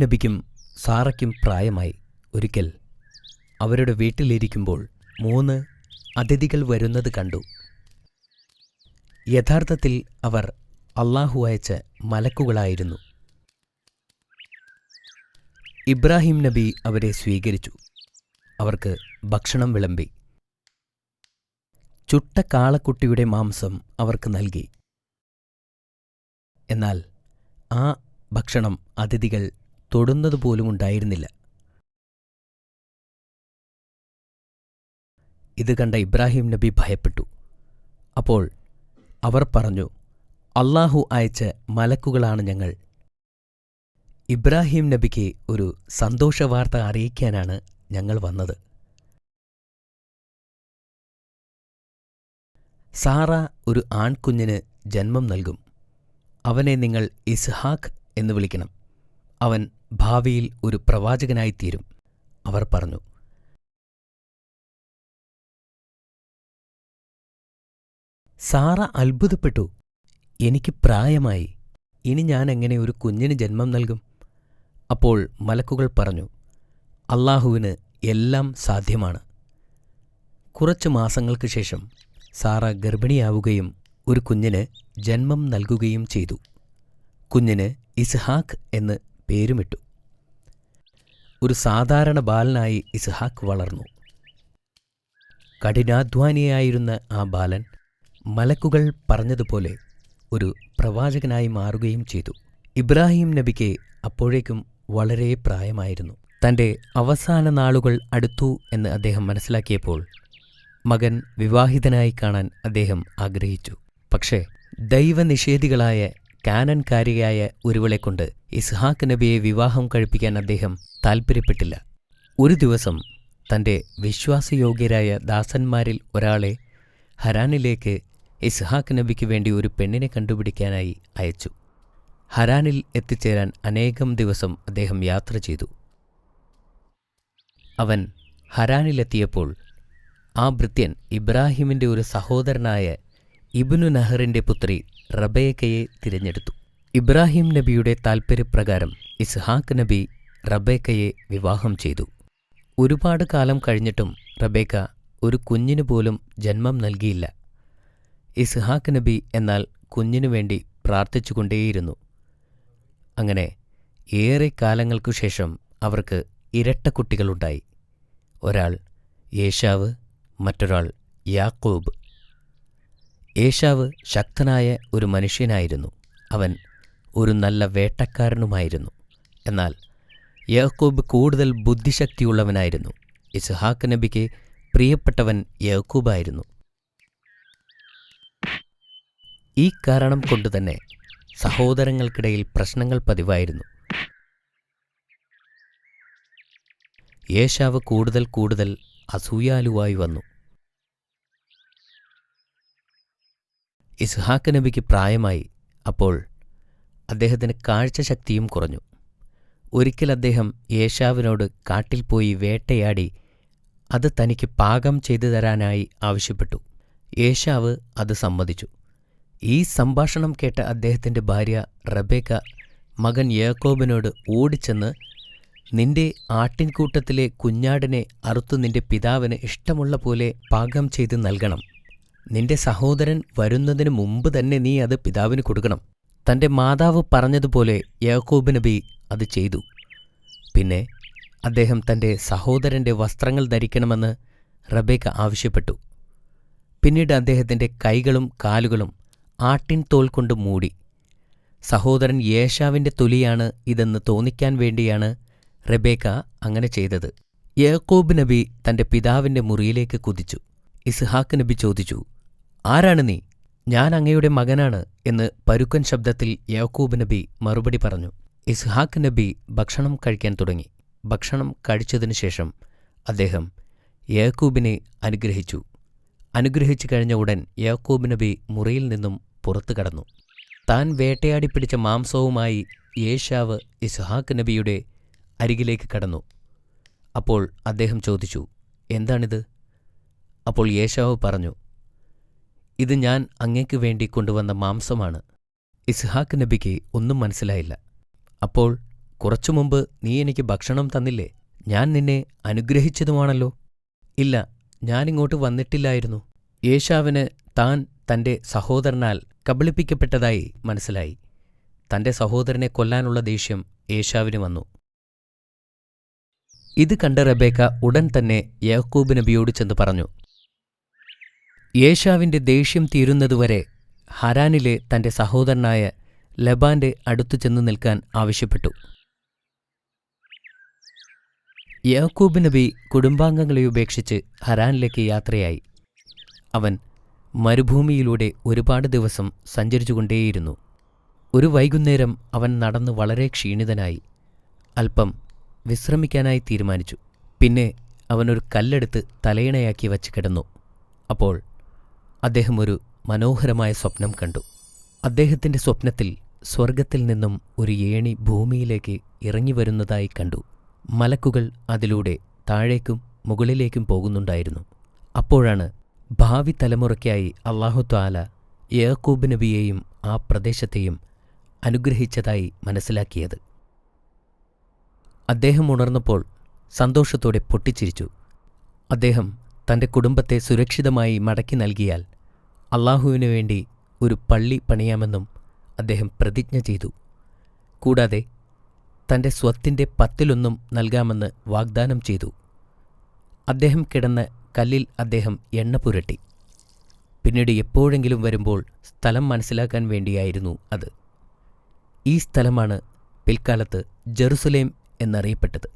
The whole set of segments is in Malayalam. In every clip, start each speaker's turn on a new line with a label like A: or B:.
A: നബിക്കും സാറയ്ക്കും പ്രായമായി. ഒരിക്കൽ അവരുടെ വീട്ടിലിരിക്കുമ്പോൾ 3 അതിഥികൾ വരുന്നത് കണ്ടു. യഥാർത്ഥത്തിൽ അവർ അല്ലാഹു അയച്ച മലക്കുകളായിരുന്നു. ഇബ്രാഹിം നബി അവരെ സ്വീകരിച്ചു. അവർക്ക് ഭക്ഷണം വിളമ്പി. ചുട്ട കാളക്കുട്ടിയുടെ മാംസം അവർക്ക് നൽകി. എന്നാൽ ആ ഭക്ഷണം അതിഥികൾ തൊടുന്നതുപോലുമുണ്ടായിരുന്നില്ല. ഇത് കണ്ട ഇബ്രാഹിം നബി ഭയപ്പെട്ടു. അപ്പോൾ അവർ പറഞ്ഞു, അല്ലാഹു അയച്ച മലക്കുകളാണ് ഞങ്ങൾ. ഇബ്രാഹിം നബിക്ക് ഒരു സന്തോഷവാർത്ത അറിയിക്കാനാണ് ഞങ്ങൾ വന്നത്. സാറ ഒരു ആൺകുഞ്ഞിന് ജന്മം നൽകും. അവനെ നിങ്ങൾ ഇസ്ഹാഖ് എന്ന് വിളിക്കണം. അവൻ ഭാവിയിൽ ഒരു പ്രവാചകനായിത്തീരും. അവർ പറഞ്ഞു. സാറ അത്ഭുതപ്പെട്ടു. എനിക്ക് പ്രായമായി, ഇനി ഞാൻ എങ്ങനെ ഒരു കുഞ്ഞിന് ജന്മം നൽകും? അപ്പോൾ മലക്കുകൾ പറഞ്ഞു, അല്ലാഹുവിന് എല്ലാം സാധ്യമാണ്. കുറച്ചു മാസങ്ങൾക്ക് ശേഷം സാറ ഗർഭിണിയാവുകയും ഒരു കുഞ്ഞിന് ജന്മം നൽകുകയും ചെയ്തു. കുഞ്ഞിന് ഇസ്ഹാഖ് എന്ന് പേരുമിട്ടു. ഒരു സാധാരണ ബാലനായി ഇസ്ഹാഖ് വളർന്നു. കഠിനാധ്വാനിയായിരുന്ന ആ ബാലൻ മലക്കുകൾ പറഞ്ഞതുപോലെ ഒരു പ്രവാചകനായി മാറുകയും ചെയ്തു. ഇബ്രാഹിം നബിക്ക് അപ്പോഴേക്കും വളരെ പ്രായമായിരുന്നു. തൻ്റെ അവസാന നാളുകൾ അടുത്തു എന്ന് അദ്ദേഹം മനസ്സിലാക്കിയപ്പോൾ മകൻ വിവാഹിതനായി കാണാൻ അദ്ദേഹം ആഗ്രഹിച്ചു. പക്ഷേ ദൈവനിഷേധികളായ കാനൻകാരിയായ ഒരുവളെക്കൊണ്ട് ഇസ്ഹാഖ് നബിയെ വിവാഹം കഴിപ്പിക്കാൻ അദ്ദേഹം താൽപ്പര്യപ്പെട്ടില്ല. ഒരു ദിവസം തൻ്റെ വിശ്വാസയോഗ്യരായ ദാസന്മാരിൽ ഒരാളെ ഹരാനിലേക്ക് ഇസ്ഹാഖ് നബിക്ക് വേണ്ടി ഒരു പെണ്ണിനെ കണ്ടുപിടിക്കാനായി അയച്ചു. ഹരാനിൽ എത്തിച്ചേരാൻ അനേകം ദിവസം അദ്ദേഹം യാത്ര ചെയ്തു. അവൻ ഹരാനിലെത്തിയപ്പോൾ ആ ഭൃത്യൻ ഇബ്രാഹിമിൻ്റെ ഒരു സഹോദരനായ ഇബ്നു നഹറിൻ്റെ പുത്രി റബേക്കയെ തിരഞ്ഞെടുത്തു. ഇബ്രാഹിം നബിയുടെ താൽപ്പര്യപ്രകാരം ഇസ്ഹാഖ് നബി റബേക്കയെ വിവാഹം ചെയ്തു. ഒരുപാട് കാലം കഴിഞ്ഞിട്ടും റബേക്ക ഒരു കുഞ്ഞിനു പോലും ജന്മം നൽകിയില്ല. ഇസ്ഹാഖ് നബി എന്നാൽ കുഞ്ഞിനു വേണ്ടി പ്രാർത്ഥിച്ചുകൊണ്ടേയിരുന്നു. അങ്ങനെ ഏറെ കാലങ്ങൾക്കു ശേഷം അവർക്ക് ഇരട്ടക്കുട്ടികളുണ്ടായി. ഒരാൾ ഏശാവ്, മറ്റൊരാൾ യാക്കോബ്. ഏശാവ് ശക്തനായ ഒരു മനുഷ്യനായിരുന്നു. അവൻ ഒരു നല്ല വേട്ടക്കാരനുമായിരുന്നു. എന്നാൽ യാക്കോബ് കൂടുതൽ ബുദ്ധിശക്തിയുള്ളവനായിരുന്നു. ഇസ്ഹാഖ് നബിക്ക് പ്രിയപ്പെട്ടവൻ യാക്കൂബായിരുന്നു. ഈ കാരണം കൊണ്ടുതന്നെ സഹോദരങ്ങൾക്കിടയിൽ പ്രശ്നങ്ങൾ പതിവായിരുന്നു. ഏശാവ് കൂടുതൽ അസൂയാലുവായി വന്നു. ഇസ്ഹാഖ് നബിക്ക് പ്രായമായി. അപ്പോൾ അദ്ദേഹത്തിന് കാഴ്ചശക്തിയും കുറഞ്ഞു. ഒരിക്കൽ അദ്ദേഹം ഏശാവിനോട് കാട്ടിൽ പോയി വേട്ടയാടി അത് തനിക്ക് പാകം ചെയ്തു തരാനായി ആവശ്യപ്പെട്ടു. ഏശാവ് അത് സമ്മതിച്ചു. ഈ സംഭാഷണം കേട്ട അദ്ദേഹത്തിൻ്റെ ഭാര്യ റബേക്ക മകൻ യാക്കോബിനോട് ഓടിച്ചെന്ന്, നിന്റെ ആട്ടിൻകൂട്ടത്തിലെ കുഞ്ഞാടിനെ അറുത്തു നിന്റെ പിതാവിന് ഇഷ്ടമുള്ള പോലെ പാകം ചെയ്ത് നൽകണം. നിന്റെ സഹോദരൻ വരുന്നതിന് മുമ്പ് തന്നെ നീ അത് പിതാവിന് കൊടുക്കണം. തൻ്റെ മാതാവ് പറഞ്ഞതുപോലെ യാക്കോബ് നബി അത് ചെയ്തു. പിന്നെ അദ്ദേഹം തൻ്റെ സഹോദരൻ്റെ വസ്ത്രങ്ങൾ ധരിക്കണമെന്ന് റബേക്ക ആവശ്യപ്പെട്ടു. പിന്നീട് അദ്ദേഹത്തിൻ്റെ കൈകളും കാലുകളും ആട്ടിൻ തോൽ കൊണ്ട് മൂടി. സഹോദരൻ യേശാവിൻ്റെ തൊലിയാണ് ഇതെന്ന് തോന്നിക്കാൻ വേണ്ടിയാണ് റബേക്ക അങ്ങനെ ചെയ്തത്. യാക്കോബ് നബി തൻ്റെ പിതാവിൻ്റെ മുറിയിലേക്ക് കുതിച്ചു. ഇസ്ഹാഖ് നബി ചോദിച്ചു, ആരാണ് നീ? ഞാൻ അങ്ങയുടെ മകനാണ് എന്ന് പരുക്കൻ ശബ്ദത്തിൽ യാക്കോബ് നബി മറുപടി പറഞ്ഞു. ഇസ്ഹാഖ് നബി ഭക്ഷണം കഴിക്കാൻ തുടങ്ങി. ഭക്ഷണം കഴിച്ചതിനു ശേഷം അദ്ദേഹം യാക്കൂബിനെ അനുഗ്രഹിച്ചു. അനുഗ്രഹിച്ചു കഴിഞ്ഞ ഉടൻ യാക്കോബ് നബി മുറിയിൽ നിന്നും പുറത്തു കടന്നു. താൻ വേട്ടയാടി പിടിച്ച മാംസവുമായി ഏശാവ് ഇസ്ഹാഖ് നബിയുടെ അരികിലേക്ക് കടന്നു. അപ്പോൾ അദ്ദേഹം ചോദിച്ചു, എന്താണിത്? അപ്പോൾ ഏശാവ് പറഞ്ഞു, ഇത് ഞാൻ അങ്ങേക്ക് വേണ്ടി കൊണ്ടുവന്ന മാംസമാണ്. ഇസ്ഹാഖ് നബിക്ക് ഒന്നും മനസ്സിലായില്ല. അപ്പോൾ കുറച്ചു മുമ്പ് നീ എനിക്ക് ഭക്ഷണം തന്നില്ലേ? ഞാൻ നിന്നെ അനുഗ്രഹിച്ചതുമാണല്ലോ. ഇല്ല, ഞാനിങ്ങോട്ട് വന്നിട്ടില്ലായിരുന്നു. ഏശാവിന് താൻ തന്റെ സഹോദരനാൽ കബളിപ്പിക്കപ്പെട്ടതായി മനസ്സിലായി. തന്റെ സഹോദരനെ കൊല്ലാനുള്ള ദേഷ്യം ഏശാവിന് വന്നു. ഇത് കണ്ട റെബേക്ക ഉടൻ തന്നെ യാക്കോബ് നബിയോട് ചെന്ന് പറഞ്ഞു. ഏശാവിന്റെ ദേഷ്യം തീരുന്നതുവരെ ഹരാനിലെ തന്റെ സഹോദരനായ ലബാന്റെ അടുത്തു ചെന്നു നിൽക്കാൻ ആവശ്യപ്പെട്ടു. യാക്കോബ് നബി കുടുംബാംഗങ്ങളെ ഉപേക്ഷിച്ച് ഹരാനിലേക്ക് യാത്രയായി. അവൻ മരുഭൂമിയിലൂടെ ഒരുപാട് ദിവസം സഞ്ചരിച്ചുകൊണ്ടേയിരുന്നു. ഒരു വൈകുന്നേരം അവൻ നടന്നു വളരെ ക്ഷീണിതനായി. അല്പം വിശ്രമിക്കാനായി തീരുമാനിച്ചു. പിന്നെ അവനൊരു കല്ലെടുത്ത് തലയിണയാക്കി വച്ച് കിടന്നു. അപ്പോൾ അദ്ദേഹം ഒരു മനോഹരമായ സ്വപ്നം കണ്ടു. അദ്ദേഹത്തിന്റെ സ്വപ്നത്തിൽ സ്വർഗത്തിൽ നിന്നും ഒരു ഏണി ഭൂമിയിലേക്ക് ഇറങ്ങിവരുന്നതായി കണ്ടു. മലക്കുകൾ അതിലൂടെ താഴേക്കും മുകളിലേക്കും പോകുന്നുണ്ടായിരുന്നു. അപ്പോഴാണ് ഭാവി തലമുറയ്ക്കായി അല്ലാഹു തആല യാക്കൂബ് നബിയെയും ആ പ്രദേശത്തെയും അനുഗ്രഹിച്ചതായി മനസ്സിലാക്കിയത്. അദ്ദേഹം ഉണർന്നപ്പോൾ സന്തോഷത്തോടെ പൊട്ടിച്ചിരിച്ചു. അദ്ദേഹം തന്റെ കുടുംബത്തെ സുരക്ഷിതമായി മടക്കി നൽകിയാൽ അല്ലാഹുവിനു വേണ്ടി ഒരു പള്ളി പണിയാമെന്നും അദ്ദേഹം പ്രതിജ്ഞ ചെയ്തു. കൂടാതെ തന്റെ സ്വത്തിന്റെ 10 നൽകാമെന്ന് വാഗ്ദാനം ചെയ്തു. അദ്ദേഹം കിടന്ന കല്ലിൽ അദ്ദേഹം എണ്ണ പുരട്ടി. പിന്നീട് എപ്പോഴെങ്കിലും വരുമ്പോൾ സ്ഥലം മനസ്സിലാക്കാൻ വേണ്ടിയായിരുന്നു അത്. ഈ സ്ഥലമാണ് പിൽക്കാലത്ത് ജെറുസലേം എന്നറിയപ്പെട്ടത്.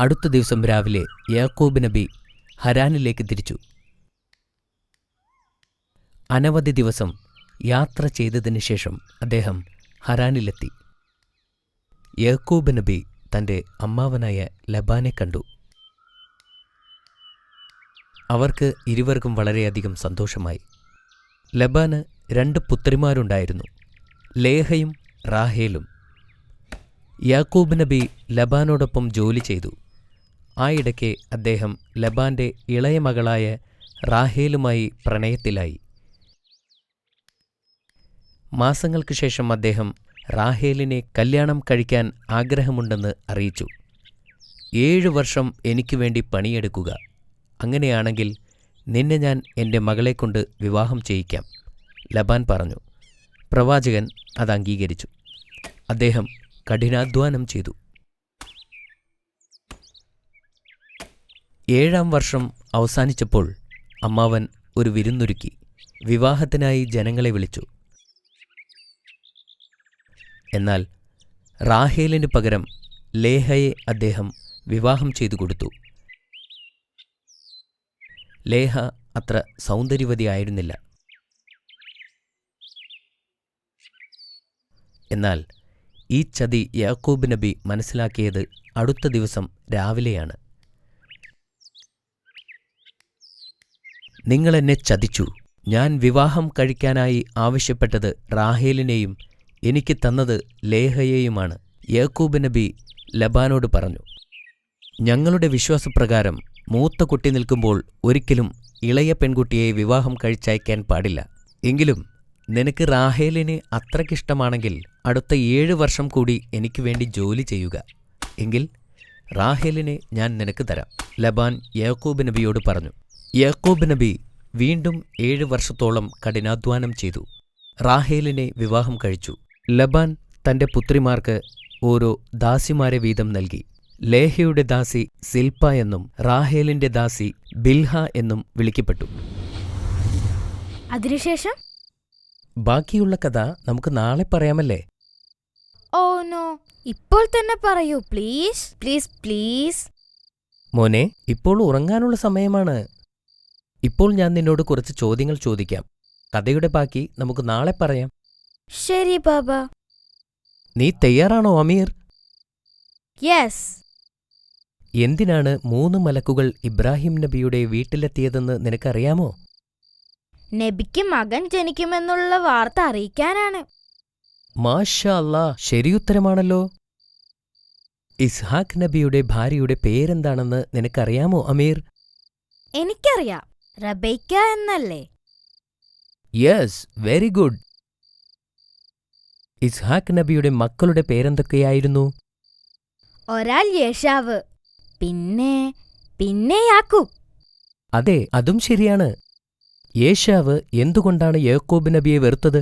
A: അടുത്ത ദിവസം രാവിലെ യാക്കോബ് നബി ഹരാനിലേക്ക് തിരിച്ചു. അനവധി ദിവസം യാത്ര ചെയ്തതിനു ശേഷം അദ്ദേഹം ഹരാനിലെത്തി. യാക്കോബ് നബി തന്റെ അമ്മാവനായ ലബാനെ കണ്ടു. അവർക്ക് ഇരുവർക്കും വളരെയധികം സന്തോഷമായി. ലബാന് 2 പുത്രിമാരുണ്ടായിരുന്നു, ലേഹയും റാഹേലും. യാക്കൂബ് നബി ലബാനോടൊപ്പം ജോലി ചെയ്തു. ആ ഇടയ്ക്ക് അദ്ദേഹം ലബാന്റെ ഇളയ മകളായ റാഹേലുമായി പ്രണയത്തിലായി. മാസങ്ങൾക്ക് ശേഷം അദ്ദേഹം റാഹേലിനെ കല്യാണം കഴിക്കാൻ ആഗ്രഹമുണ്ടെന്ന് അറിയിച്ചു. 7 വർഷം എനിക്ക് വേണ്ടി പണിയെടുക്കുക, അങ്ങനെയാണെങ്കിൽ നിന്നെ ഞാൻ എൻ്റെ മകളെക്കൊണ്ട് വിവാഹം ചെയ്യിക്കാം, ലബാൻ പറഞ്ഞു. പ്രവാചകൻ അത് അംഗീകരിച്ചു. അദ്ദേഹം കഠിനാധ്വാനം ചെയ്തു. 7-ാം വർഷം അവസാനിച്ചപ്പോൾ അമ്മാവൻ ഒരു വിരുന്നൊരുക്കി വിവാഹത്തിനായി ജനങ്ങളെ വിളിച്ചു. എന്നാൽ റാഹേലിന് പകരം ലേഹയെ അദ്ദേഹം വിവാഹം ചെയ്തു കൊടുത്തു. ലേഹ അത്ര സൗന്ദര്യവതിയായിരുന്നില്ല. എന്നാൽ ഈ ചതി യാക്കൂബ് നബി മനസ്സിലാക്കിയത് അടുത്ത ദിവസം രാവിലെയാണ്. നിങ്ങളെന്നെ ചതിച്ചു. ഞാൻ വിവാഹം കഴിക്കാനായി ആവശ്യപ്പെട്ടത് റാഹേലിനെയും എനിക്ക് തന്നത് ലേഹയെയുമാണ്, യാക്കൂബ് നബി ലബാനോട് പറഞ്ഞു. ഞങ്ങളുടെ വിശ്വാസപ്രകാരം മൂത്ത കുട്ടി നിൽക്കുമ്പോൾ ഒരിക്കലും ഇളയ പെൺകുട്ടിയെ വിവാഹം കഴിച്ചയക്കാൻ പാടില്ല. എങ്കിലും നിനക്ക് റാഹേലിനെ അത്രയ്ക്കിഷ്ടമാണെങ്കിൽ അടുത്ത 7 വർഷം കൂടി എനിക്ക് വേണ്ടി ജോലി ചെയ്യുക. എങ്കിൽ റാഹേലിനെ ഞാൻ നിനക്ക് തരാം, ലബാൻ യാക്കൂബ് നബിയോട് പറഞ്ഞു. യാക്കൂബ് നബി വീണ്ടും 7 വർഷത്തോളം കഠിനാധ്വാനം ചെയ്തു. റാഹേലിനെ വിവാഹം കഴിച്ചു. ലബാൻ തന്റെ പുത്രിമാർക്ക് ഓരോ ദാസിമാരെ വീതം നൽകി. ലേഹയുടെ ദാസി സിൽപ്പ എന്നും റാഹേലിന്റെ ദാസി ബിൽഹ എന്നും വിളിക്കപ്പെട്ടു.
B: അതിനുശേഷം
A: ബാക്കിയുള്ള കഥ നമുക്ക് നാളെ പറയാമല്ലേ?
B: ഓ നോ, ഇപ്പോൾ തന്നെ പറയൂ പ്ലീസ് പ്ലീസ് പ്ലീസ്.
A: മോനെ, ഇപ്പോൾ ഉറങ്ങാനുള്ള സമയമാണ്. ഇപ്പോൾ ഞാൻ നിന്നോട് കുറച്ച് ചോദ്യങ്ങൾ ചോദിക്കാം. കഥയുടെ ബാക്കി നമുക്ക് നാളെ പറയാം.
B: ശരി ബാബ.
A: നീ തയ്യാറാണോ അമീർ?
B: യെസ്.
A: എന്തിനാണ് 3 മലക്കുകൾ ഇബ്രാഹിം നബിയുടെ വീട്ടിലെത്തിയതെന്ന് നിനക്കറിയാമോ?
B: നബിക്ക് മകൻ ജനിക്കുമെന്നുള്ള വാർത്ത അറിയിക്കാനാണ്.
A: മാഷാ അല്ലാ, ശരിയുത്തരമാണല്ലോ. ഇസ്ഹാഖ് നബിയുടെ ഭാര്യയുടെ പേരെന്താണെന്ന് നിനക്കറിയാമോ അമീർ?
B: എനിക്കറിയാം, റബൈക്ക എന്നല്ലേ?
A: Yes, very good. ഇസ്ഹാക്ക് നബിയുടെ മക്കളുടെ പേരെന്തൊക്കെയായിരുന്നു?
B: ഒരാൾ യേശാവ്, പിന്നെ യാക്കൂബ്.
A: അതെ, അതും ശരിയാണ്. യേശാവ് എന്തുകൊണ്ടാണ് യാക്കോബ് നബിയെ വെറുത്തത്?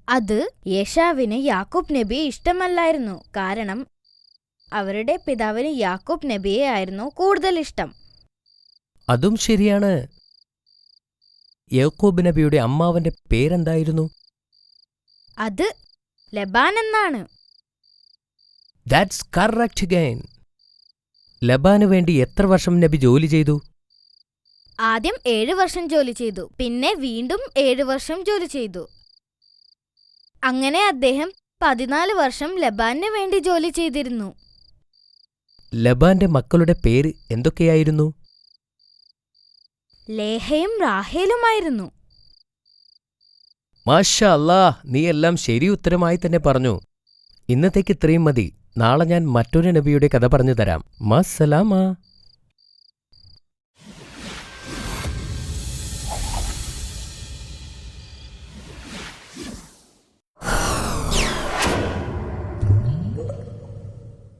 B: അത് യേശാവിന് യാക്കൂബ് നബിയെ ഇഷ്ടമല്ലായിരുന്നു. കാരണം അവരുടെ പിതാവിന് യാക്കൂബ് നബിയെ ആയിരുന്നു കൂടുതൽ ഇഷ്ടം.
A: അതും ശരിയാണ്. യാക്കോബ് നബിയുടെ അമ്മാവന്റെ പേരെന്തായിരുന്നു?
B: അത് ലബാൻ എന്നാണ്.
A: That's correct again. ലബാനു വേണ്ടി എത്ര വർഷം നബി ജോലി ചെയ്തു?
B: ആദ്യം 7 വർഷം ജോലി ചെയ്തു, പിന്നെ വീണ്ടും 7 വർഷം ജോലി ചെയ്തു. അങ്ങനെ അദ്ദേഹം 14 വർഷം ലബാനു വേണ്ടി ജോലി ചെയ്തിരുന്നു.
A: ലബാന്റെ മക്കളുടെ പേര് എന്തൊക്കെയായിരുന്നു?
B: ലേഹയും റാഹേലുമായിരുന്നു.
A: മാഷാ അല്ലാ, നീ എല്ലാം ശരി ഉത്തരമായി തന്നെ പറഞ്ഞു. ഇന്നത്തേക്ക് ഇത്രയും മതി. നാളെ ഞാൻ മറ്റൊരു നബിയുടെ കഥ പറഞ്ഞു തരാം. മസ്സലാമ.